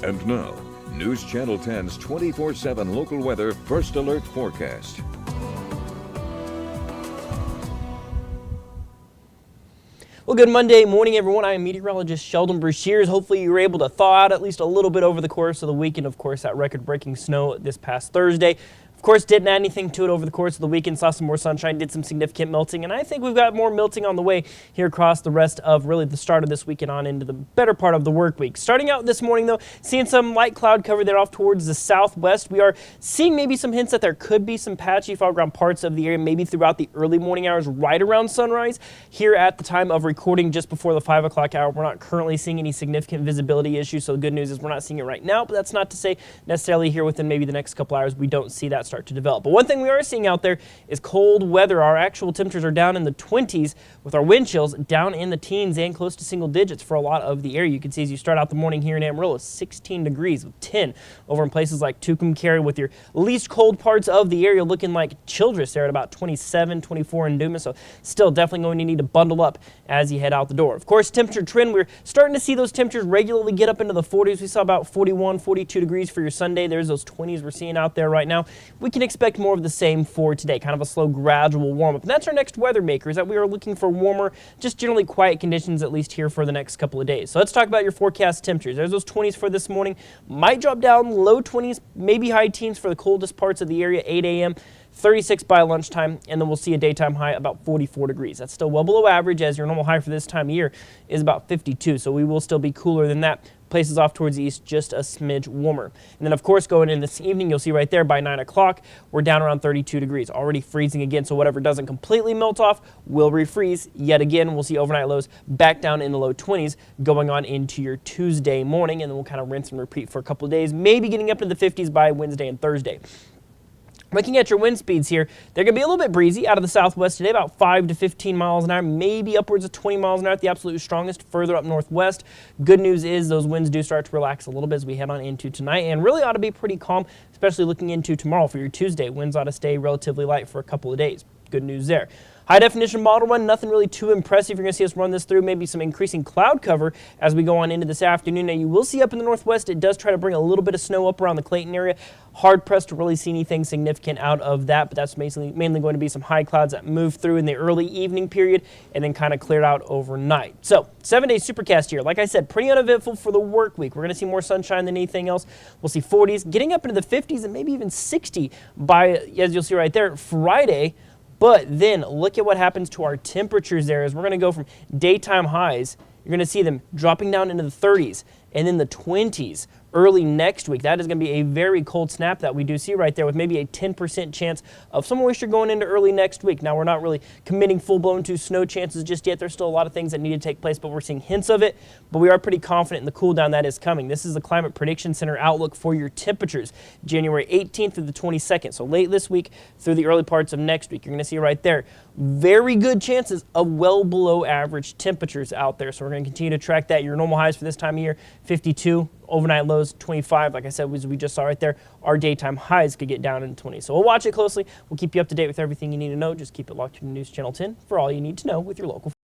And now, News Channel 10's 24/7 local weather first alert forecast. Well, good Monday morning, everyone. I am meteorologist Shelden. Hopefully you were able to thaw out at least a little bit over the course of the weekend. Of course, that record-breaking snow this past Thursday. Of course, didn't add anything to it over the course of the weekend. Saw some more sunshine, did some significant melting, and I think we've got more melting on the way here across the rest of really the start of this weekend on into the better part of the work week. Starting out this morning, though, seeing some light cloud cover there off towards the southwest. We are seeing maybe some hints that there could be some patchy fog around parts of the area, maybe throughout the early morning hours, right around sunrise. Here at the time of recording, just before the 5 o'clock hour, we're not currently seeing any significant visibility issues, so the good news is we're not seeing it right now, but that's not to say necessarily here within maybe the next couple hours we don't see that start to develop. But one thing we are seeing out there is cold weather. Our actual temperatures are down in the 20s with our wind chills down in the teens and close to single digits for a lot of the area. You can see as you start out the morning here in Amarillo, 16 degrees with 10 over in places like Tucumcari, with your least cold parts of the area looking like Childress there at about 27, 24 in Dumas. So still definitely going to need to bundle up as you head out the door. Of course, temperature trend, we're starting to see those temperatures regularly get up into the 40s. We saw about 41, 42 degrees for your Sunday. There's those 20s we're seeing out there right now. We can expect more of the same for today, kind of a slow, gradual warm-up. And that's our next weather maker, is that we are looking for warmer, just generally quiet conditions, at least here for the next couple of days. So let's talk about your forecast temperatures. There's those 20s for this morning. Might drop down low 20s, maybe high teens for the coldest parts of the area, 8 a.m., 36 by lunchtime, and then we'll see a daytime high about 44 degrees. That's still well below average, as your normal high for this time of year is about 52, so we will still be cooler than that. Places off towards the east, just a smidge warmer. And then, of course, going in this evening, you'll see right there by 9 o'clock, we're down around 32 degrees, already freezing again, so whatever doesn't completely melt off will refreeze yet again. We'll see overnight lows back down in the low 20s going on into your Tuesday morning, and then we'll kind of rinse and repeat for a couple of days, maybe getting up to the 50s by Wednesday and Thursday. Looking at your wind speeds here, they're going to be a little bit breezy out of the southwest today, about 5 to 15 miles an hour, maybe upwards of 20 miles an hour at the absolute strongest further up northwest. Good news is those winds do start to relax a little bit as we head on into tonight, and really ought to be pretty calm, especially looking into tomorrow for your Tuesday. Winds ought to stay relatively light for a couple of days. Good news there. High definition model run, nothing really too impressive. You're going to see us run this through, maybe some increasing cloud cover as we go on into this afternoon. Now you will see up in the northwest, it does try to bring a little bit of snow up around the Clayton area. Hard pressed to really see anything significant out of that, but that's mainly going to be some high clouds that move through in the early evening period and then kind of cleared out overnight. So 7-day supercast here. Like I said, pretty uneventful for the work week. We're going to see more sunshine than anything else. We'll see 40s, getting up into the 50s and maybe even 60 by, as you'll see right there, Friday. But then look at what happens to our temperatures there as we're going to go from daytime highs. You're going to see them dropping down into the 30s and then the 20s early next week. That is going to be a very cold snap that we do see right there, with maybe a 10% chance of some moisture going into early next week. Now, we're not really committing full-blown to snow chances just yet. There's still a lot of things that need to take place, but we're seeing hints of it. But we are pretty confident in the cool down that is coming. This is the Climate Prediction Center outlook for your temperatures, January 18th through the 22nd. So late this week through the early parts of next week. You're going to see right there very good chances of well below average temperatures out there. So we're going to continue to track that. Your normal highs for this time of year, 52. Overnight lows, 25. Like I said, as we just saw right there, our daytime highs could get down in the 20s. So we'll watch it closely. We'll keep you up to date with everything you need to know. Just keep it locked to News Channel 10 for all you need to know with your local